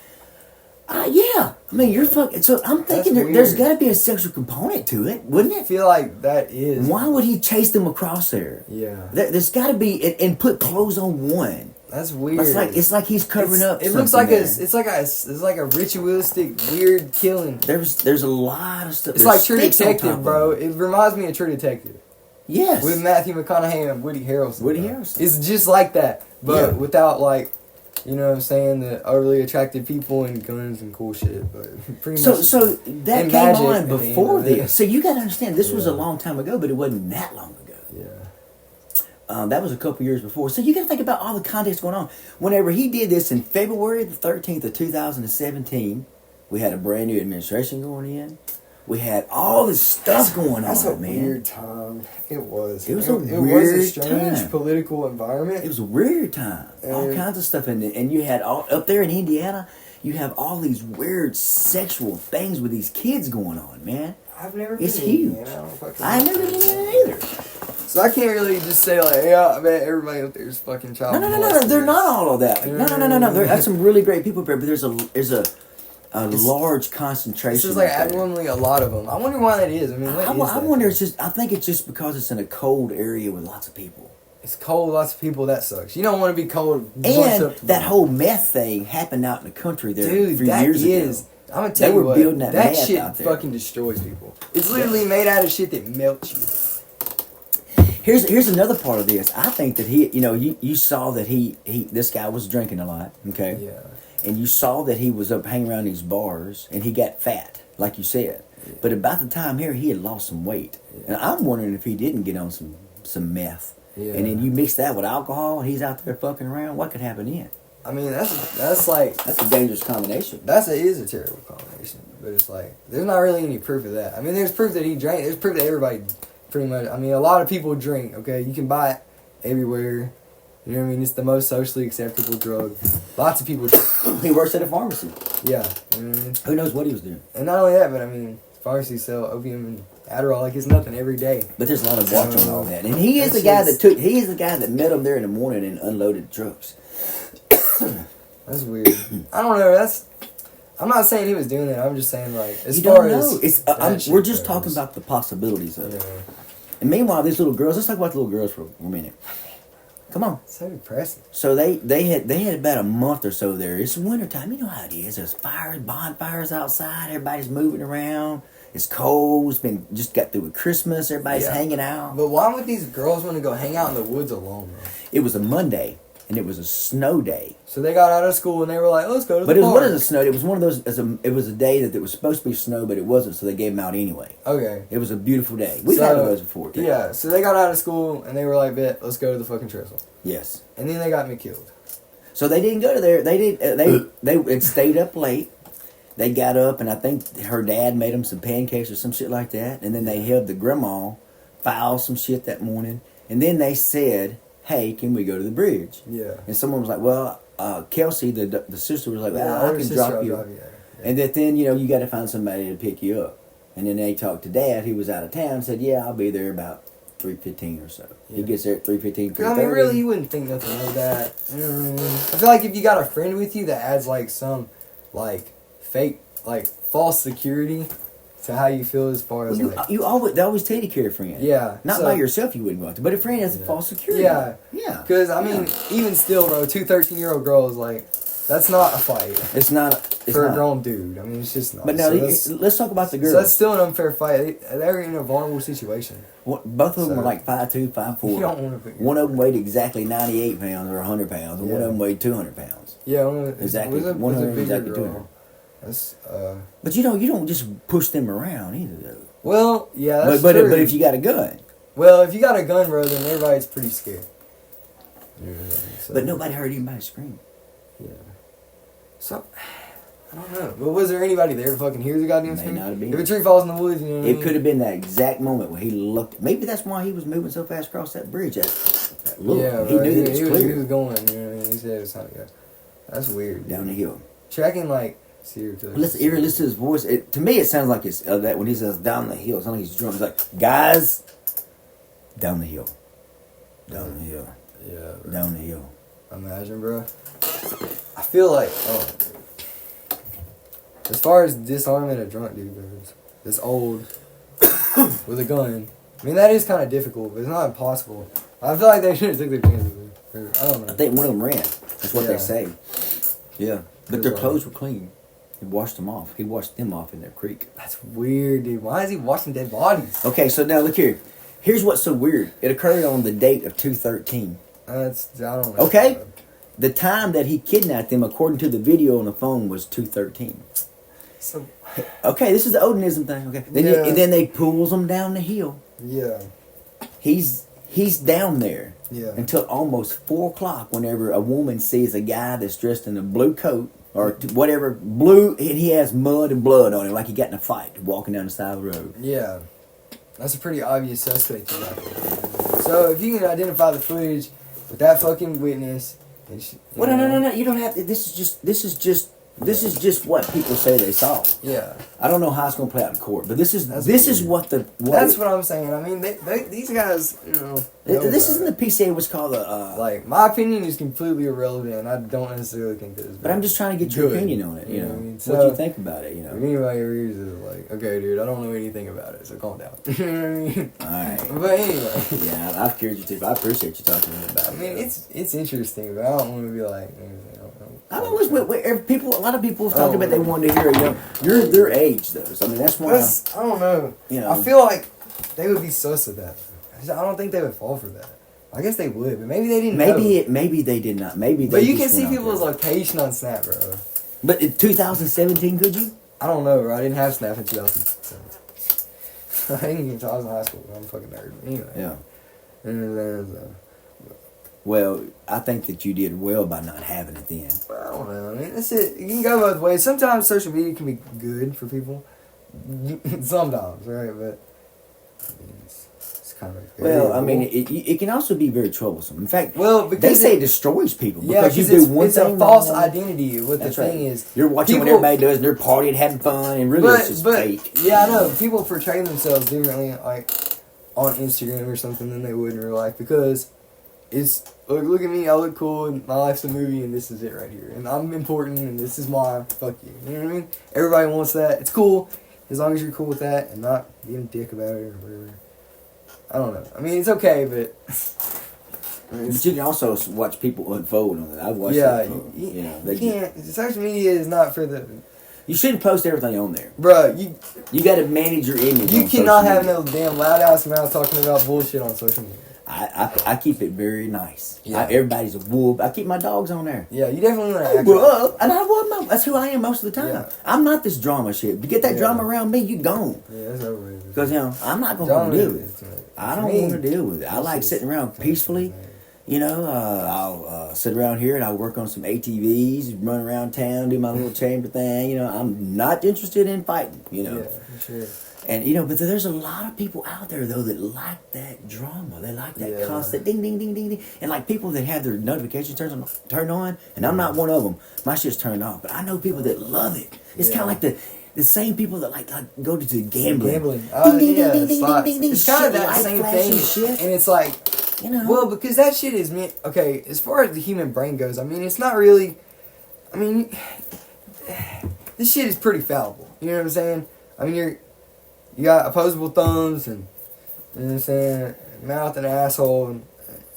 I mean, you're fucking. So I'm thinking there's got to be a sexual component to it, wouldn't it? I feel like that is. Why would he chase them across there? Yeah. There's got to be and put clothes on one. That's weird. It's like he's covering up. It looks like it's like a ritualistic weird killing. There's a lot of stuff. It's like True Detective, bro. It reminds me of True Detective. Yes. With Matthew McConaughey and Woody Harrelson. Harrelson. It's just like that, but without like, you know what I'm saying, the overly attractive people and guns and cool shit. But pretty much. So that came on before this. So you got to understand, this was a long time ago, but it wasn't that long ago. Yeah. That was a couple years before. So you got to think about all the context going on. Whenever he did this in February the 13th of 2017, we had a brand new administration going in. We had all this stuff going on, man. That's a weird time. It was. It was a strange time. Political environment. It was a weird time. All kinds of stuff in it. And you had up there in Indiana, you have all these weird sexual things with these kids going on, man. I've never been It's huge. I've never been in it either. So I can't really just say like, yeah, I bet everybody up there is fucking child. No. They're not all of that. No. There's some really great people there, but there's a large concentration. This is like abnormally a lot of them. I wonder why that is. I mean, I wonder. I think it's just because it's in a cold area with lots of people. It's cold, lots of people. That sucks. You don't want to be cold. And that whole meth thing happened out in the country there a few years ago. I'm gonna tell you what. Building that shit out there. fucking destroys people. It's literally made out of shit that melts you. Here's another part of this. I think that you saw that this guy was drinking a lot, okay? Yeah. And you saw that he was up hanging around these bars, and he got fat, like you said. Yeah. But about the time here, he had lost some weight. Yeah. And I'm wondering if he didn't get on some meth. Yeah. And then you mix that with alcohol, and he's out there fucking around. What could happen then? I mean, that's a dangerous combination. It is a terrible combination. But it's like, there's not really any proof of that. I mean, there's proof that he drank. There's proof that everybody pretty much. I mean, a lot of people drink. Okay, you can buy it everywhere. You know what I mean? It's the most socially acceptable drug. Lots of people drink. He works at a pharmacy. Yeah. You know what I mean? Who knows what he was doing? And not only that, but I mean, pharmacies sell opium and Adderall like it's nothing every day. But there's a lot of watch on all that. And he is the guy that met him there in the morning and unloaded trucks. That's weird. I don't know. I'm not saying he was doing that. I'm just saying, like, as You far don't know. as We're just talking about the possibilities of it. And meanwhile, these little girls. Let's talk about the little girls for a minute. Come on. So depressing. So they had about a month or so there. It's wintertime. You know how it is. There's fires, bonfires outside. Everybody's moving around. It's cold. Just got through with Christmas. Everybody's hanging out. But why would these girls want to go hang out in the woods alone, bro? It was a Monday, and it was a snow day. So they got out of school and they were like, "Let's go to the park." But it was one of the snow. It was one of those. It was a day that it was supposed to be snow, but it wasn't. So they gave them out anyway. Okay. It was a beautiful day. We've had those before. Too. Yeah. So they got out of school and they were like, "Bet, let's go to the fucking trestle." Yes. And then they got me killed. So they didn't go to there. They did. They had stayed up late. They got up, and I think her dad made them some pancakes or some shit like that. And then they helped the grandma file some shit that morning. And then they said, "Hey, can we go to the bridge?" Yeah. And someone was like, "Well, Kelsey, the sister, was like, well, I can drop you." Yeah. And that then, you got to find somebody to pick you up. And then they talked to Dad, who was out of town, and said, "Yeah, I'll be there about 3:15 or so." Yeah. He gets there at 3:15, 3:30. I mean, really, you wouldn't think nothing of that. I feel like if you got a friend with you that adds, like, some, like, fake, like, false security to how you feel as far as, they always tell you to carry a friend. Yeah. Not by yourself, you wouldn't go out to, but a friend has a false security. Yeah. Yeah. Because, I mean, even still, bro, 2 13-year-old girls, like, that's not a fight. It's not. For a grown dude. I mean, it's just not. But now, let's talk about the girls. So that's still an unfair fight. They're in a vulnerable situation. Both of them were like 5'2", 5'4". You don't want to pick one of them weighed exactly 98 pounds or 100 pounds, and one of them weighed 200 pounds. Yeah, exactly. 100 exactly 200. That's, But you don't just push them around either, though. Well, yeah, that's but true. But if you got a gun. Well, if you got a gun, bro, then everybody's pretty scared. Yeah. So. But nobody heard anybody scream. Yeah. So, I don't know. But was there anybody there to fucking hear the goddamn scream? May not have been. If a tree falls in the woods, you know what I mean? It could have been that exact moment when he looked. Maybe that's why he was moving so fast across that bridge. Look, yeah, he knew that it was clear. He was going, you know what I mean? He said it was time to go. That's weird. Down the hill. Tracking, like, serial killers. Listen to his voice. To me, it sounds like it's that when he says down the hill, it sounds like he's drunk. He's like, guys, down the hill. Down the hill. Yeah. Bro. Down the hill. Imagine, bro. I feel like, as far as disarming a drunk dude goes, this old with a gun, I mean, that is kind of difficult, but it's not impossible. I feel like they should have took their chances. I don't know. I think one of them ran. That's what they say. Yeah. But their clothes were clean. He washed them off. He washed them off in their creek. That's weird, dude. Why is he washing dead bodies? Okay, so now look here. Here's what's so weird. It occurred on the date of 2/13. I don't know. Okay? The time that he kidnapped them, according to the video on the phone, was 2:13. So, okay, this is the Odinism thing. Okay, and then they pulls him down the hill. Yeah. He's down there. Yeah. Until almost 4 o'clock, whenever a woman sees a guy that's dressed in a blue coat or whatever blue, and he has mud and blood on him, like he got in a fight, walking down the side of the road. Yeah, that's a pretty obvious suspect. You got. So if you can identify the footage with that fucking witness. Well, no. You don't have to. This is just what people say they saw. Yeah. I don't know how it's gonna play out in court, but this is what That's what I'm saying. I mean, these guys, you know. This isn't the PCA. What's called like, my opinion is completely irrelevant, and I don't necessarily think that it's. But I'm just trying to get your opinion on it. You know, what I mean? What you think about it. You know, if anybody reads it, like, okay, dude, I don't know anything about it, so calm down. You know what I mean? All right. But anyway. Yeah, I've cured you too. But I appreciate you talking to me about it. I mean, it's interesting, but I don't want to be like. I always a lot of people talked about they wanted to hear you're their age though. So I mean that's why I don't know. You know, I feel like they would be sus of that. I don't think they would fall for that. I guess they would, but maybe they didn't. Maybe they did not. Maybe. But you can see people's location on Snap, bro. But in 2017, could you? I don't know, bro. I didn't have Snap in 2017. I didn't get until I was in high school. I'm a fucking nerd. Anyway. Yeah. And well, I think that you did well by not having it then. Well, I don't know. I mean, that's it. You can go both ways. Sometimes social media can be good for people. Sometimes, right? But I mean, it's kind of. Well, I mean, it can also be very troublesome. In fact, because they say it destroys people. Yeah, because you do one thing. It's a false identity. What that's the thing is, you're watching what everybody does, and they're partying, having fun, and really it's just fake. Yeah, I know. People portray themselves differently, like on Instagram or something, than they would in real life because it's look at me, I look cool, and my life's a movie, and this is it right here, and I'm important, and this is mine. Fuck you. You know what I mean? Everybody wants that. It's cool as long as you're cool with that and not being a dick about it or whatever. I don't know. I mean, it's okay, but. But you can also watch people unfold on it. I've watched that. Yeah, you can't. Social media is not for the. You shouldn't post everything on there, Bruh, you got to manage your image. You cannot have no damn loud ass mouth talking about bullshit on social media. I keep it very nice. Yeah. Everybody's a wolf. I keep my dogs on there. Yeah, you definitely want to act. Well, and I want that's who I am most of the time. Yeah. I'm not this drama shit. If you get that drama around me, you gone. Yeah, that's over with. Because I'm not going to deal with it. I don't want to deal with it. I like sitting around peacefully. You know, I'll sit around here and I'll work on some ATVs, run around town, do my little chamber thing. You know, I'm not interested in fighting. You know. Yeah, for sure. And, but there's a lot of people out there, though, that like that drama. They like that constant ding, ding, ding, ding, ding. And, like, people that have their notifications turned on, and I'm not one of them. My shit's turned off. But I know people that love it. It's kind of like the same people that, like go to gambling. Ding, ding, ding, ding, ding, ding, ding. It's kind of that same thing. Shit. And it's like, well, because that shit is meant, okay, as far as the human brain goes, I mean, it's not really, I mean, this shit is pretty fallible. You know what I'm saying? I mean, you got opposable thumbs and, you know what I'm saying, mouth and asshole,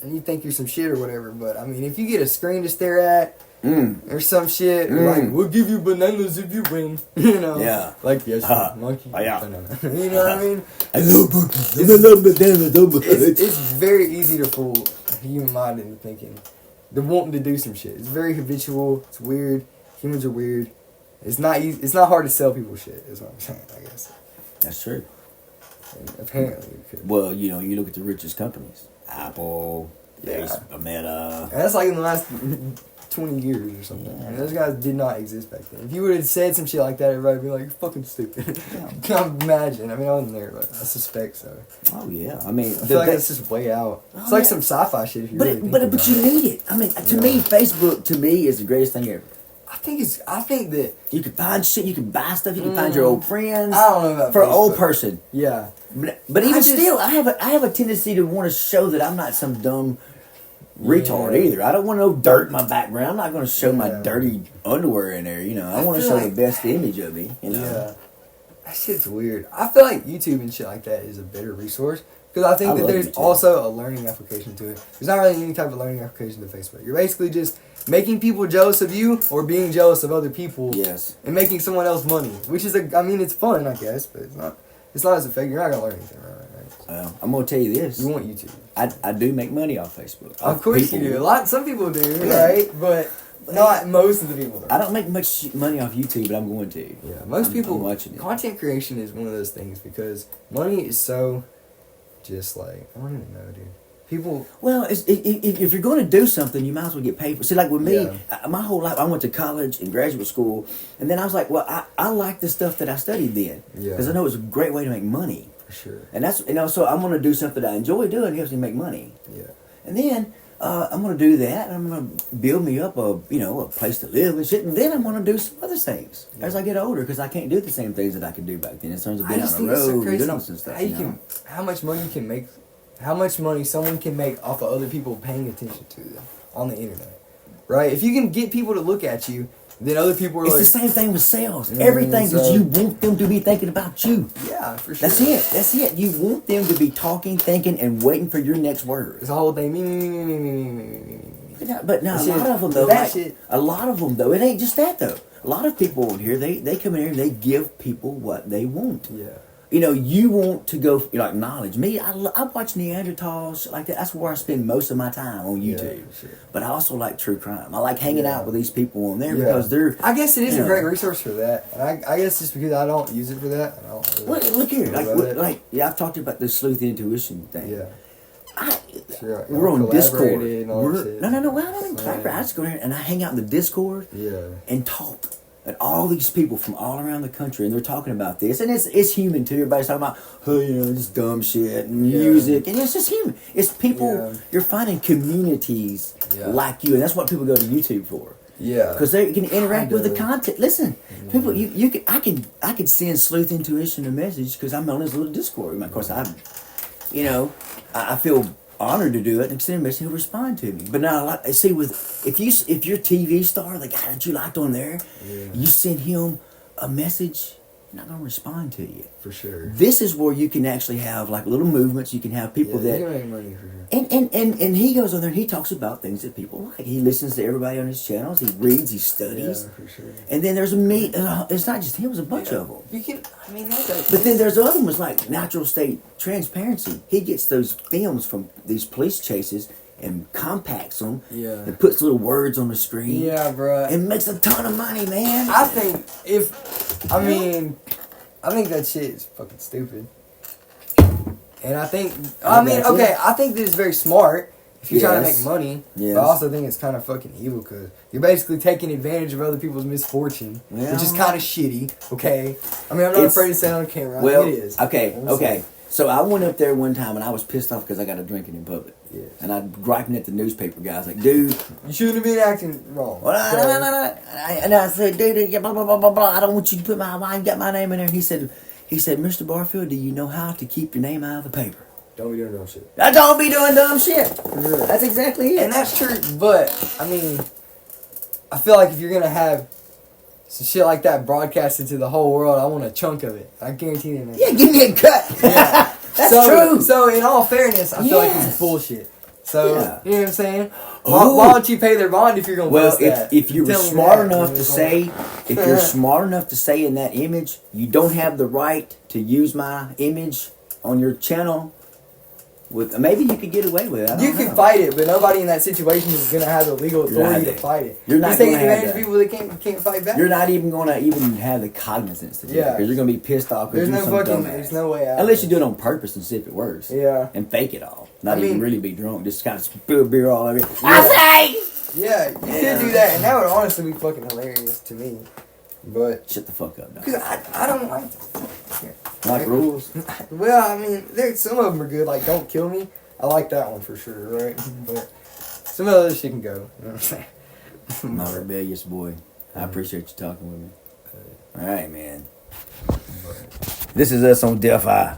and you think you're some shit or whatever. But, I mean, if you get a screen to stare at or some shit, like, we'll give you bananas if you win, you know? Yeah. Like, yes, monkey. Yeah. You know what I mean? I love monkeys. I love bananas. It's very easy to fool the human mind into thinking. They're wanting to do some shit. It's very habitual. It's weird. Humans are weird. It's not easy. It's not hard to sell people shit, is what I'm saying, I guess. That's true. And apparently it could. Well, you look at the richest companies. Apple, Facebook, Meta. And that's like in the last 20 years or something. Yeah. And those guys did not exist back then. If you would have said some shit like that, everybody would be like, you're fucking stupid. Yeah. I can't imagine. I mean, I wasn't there, but I suspect so. Oh, yeah. I mean, I feel like it's just way out. It's like some sci-fi shit if you really think but you need it. I mean, to me, Facebook, is the greatest thing ever. I think that you can find shit, you can buy stuff, you can find your old friends. I don't know about for Facebook. an old person. Yeah, but even still, I have a tendency to want to show that I'm not some dumb retard either. I don't want no dirt in my background. I'm not going to show my dirty underwear in there. I want to show the best image of me. Yeah, that shit's weird. I feel like YouTube and shit like that is a better resource. Because I think that there's also a learning application to it. There's not really any type of learning application to Facebook. You're basically just making people jealous of you or being jealous of other people. Yes. And making someone else money. Which is, it's fun, I guess, but it's not as effective. You're not going to learn anything, right? I'm going to tell you this. You want YouTube. I do make money off Facebook. Of course you do. Some people do, right? But not most of the people. I don't make much money off YouTube, but I'm going to. Yeah, most people, I'm watching it. Content creation is one of those things because money is so... just like, I don't even know, dude. People... Well, if you're going to do something, you might as well get paid for it. See, like with me, my whole life, I went to college and graduate school, and then I was like, well, I like the stuff that I studied then. Yeah. Because I know it's a great way to make money. For sure. And that's, so I'm going to do something I enjoy doing. It helps me make money. Yeah. And then I'm going to do that, and I'm going to build me up a place to live and shit, and then I'm going to do some other things as I get older, because I can't do the same things that I could do back then in terms of being on the road and doing some stuff. How much money you can make, how much money someone can make off of other people paying attention to them on the internet, right? If you can get people to look at you, then other people are it's the same thing with sales. Everything that you want them to be thinking about you. Yeah, for sure. That's it. You want them to be talking, thinking, and waiting for your next word. It's the whole thing. Me. But now, a lot of them though, it ain't just that though. A lot of people in here, they come in here and they give people what they want. Yeah. You want to go, like knowledge. Me, I watch Neanderthals, shit like that. That's where I spend most of my time on YouTube. Yeah, sure. But I also like true crime. I like hanging out with these people on there because they're... I guess it is a great resource for that. And I guess just because I don't use it for that, I don't really well, look here. I've talked about the sleuth intuition thing. Yeah. We're on Discord. No, I don't even collaborate. I just go there and I hang out in the Discord and talk. And all these people from all around the country, and they're talking about this, and it's human too. Everybody's talking about, just dumb shit and music, and it's just human. It's people. You're finding communities like you, and that's what people go to YouTube for. Yeah, because they can interact with the content. Listen, people, I could send Sleuth Intuition a message because I'm on his little Discord. Of course, I feel honored to do it and send him a message, he'll respond to me. But now, see, if you're a TV star, the guy that you liked on there, you send him a message, he's not gonna respond to you. For sure. This is where you can actually have like little movements. You can have people that you can make money for sure. And he goes on there and he talks about things that people like. He listens to everybody on his channels. He reads. He studies. Yeah, for sure. And then there's it's not just him. There's a bunch of them. You can. I mean, But then there's other ones like Natural State Transparency. He gets those films from these police chases and compacts them. Yeah. And puts little words on the screen. Yeah, bro. And makes a ton of money, man. I think I think that shit is fucking stupid. And I think, I think that it's very smart if you're trying to make money. Yes. But I also think it's kind of fucking evil because you're basically taking advantage of other people's misfortune, which is kind of shitty, okay? I mean, I'm not afraid to say it on camera. Well, it is. Okay. So I went up there one time and I was pissed off because I got a drinking in public. Yes. And I griping at the newspaper guy. I was like, dude. You shouldn't have been acting wrong. Well, no. And I said, dude, blah, blah, blah, blah, blah. I don't want you to put I ain't got my name in there. And he said, Mr. Barfield, do you know how to keep your name out of the paper? Don't be doing dumb shit. I don't be doing dumb shit. That's exactly it. And that's true, but, I mean, I feel like if you're going to have some shit like that broadcasted to the whole world, I want a chunk of it. I guarantee you. Yeah, give me a cut. Yeah. That's true. So, in all fairness, I feel like it's bullshit. So, you know what I'm saying? Why don't you pay their bond if you're going to post that? If you were smart enough to say, if you're smart enough to say in that image, you don't have the right to use my image on your channel, maybe you could get away with it. You can fight it, but nobody in that situation is going to have the legal authority to fight it. You're not taking going to have advantage of people that can't fight back. You're not even going to have the cognizance to do it because you're going to be pissed off. There's no way out. Unless you do it on purpose and see if it works. Yeah. And fake it all. Not even really be drunk. Just kind of spill beer all over you. I say! Yeah, you could do that, and that would honestly be fucking hilarious to me. But shut the fuck up, dog. Because I don't like... Like rules? Well, I mean, some of them are good, like Don't Kill Me. I like that one for sure, right? But some of the other shit can go. You know what I'm saying? My rebellious boy. I appreciate you talking with me. All right, man. This is us on Delphi.